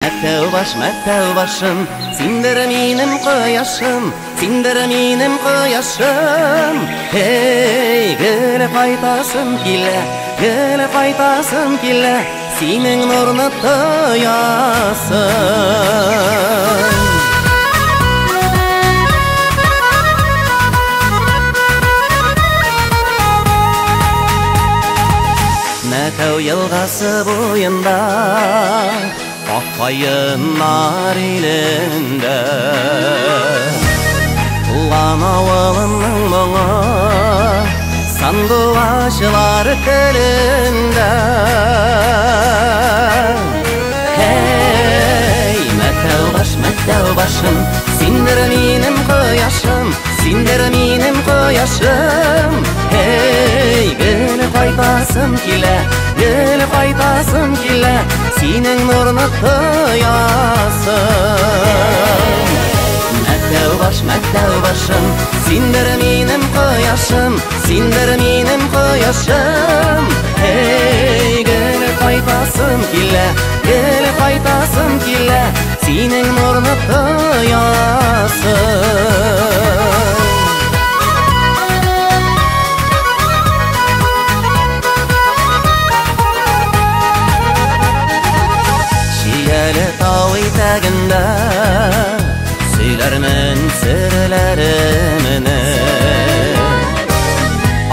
Мәттәу башым, синдер минем кояшым, синдер минем кояшым. Эй, гел кайтасым килә, синең нурны тоясым. Мәтәү елгасы буенда, Аккайыннар илендә, Тулган авылының моңы, Сандугачылар телендә. Hey, мәтәү башым, синдер минем кояшым, синдер минем кояшым. Hey, гел кайтасым килә, синең нурны тоясым. Мәттәү башым, синдер минем кояшым, синдер минем кояшым. Hey, гел кайтасым килә, синең нурны тоясым. Тау итәгендә сөйләрмен серләремне,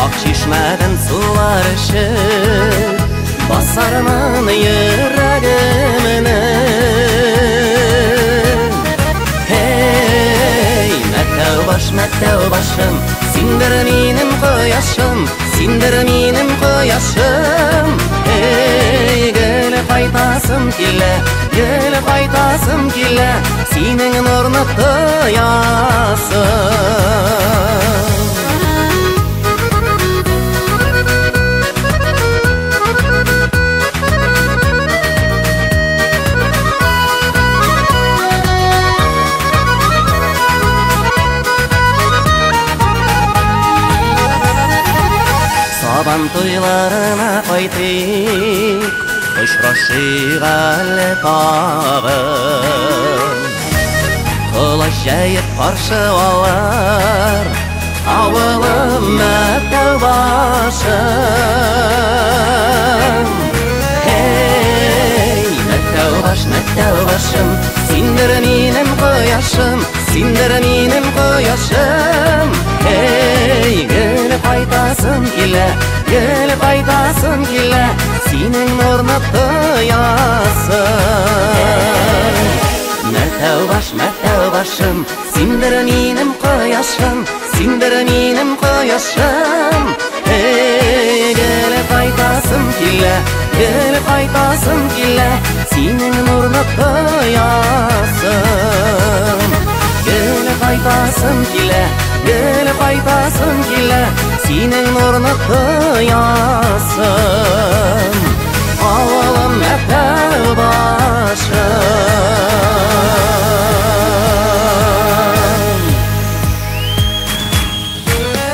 Ак чишмәдән сулар эчеп басармын йөрәгемне. Hey, мәттәү башым, синдер минем кояшым, синдер минем кояшым. Hey, гел кайтасым килә, синең нурны тоясым. Сабан туйларына кайтыйк, очрашыйк әле тагын. Кылыч җәеп каршы алар авылым мәттәү башым. Hey, мәттәү башым, синдер минем кояшым, синдер минем кояшым. Hey, гел кайтасым килә, синең нурны тоясым. Мәттәү башым, синдер минем кояшым, синдер минем кояшым. Hey, гел кайтасым килә, синең нурны тоясым. Гел кайтасым килә, синең нурны тоясым. Авылым мәттәү башым.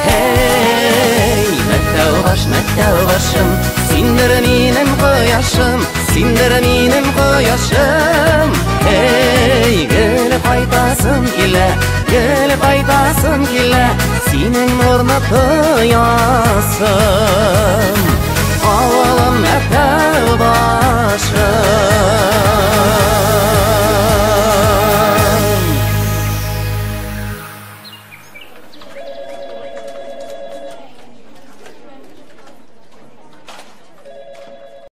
Hey, мәттәү башым, синдер минем кояшым, синдер минем кояшым. Hey, гел кайтасым килә, синең нурны тоясым. Авылым мәттәү башым.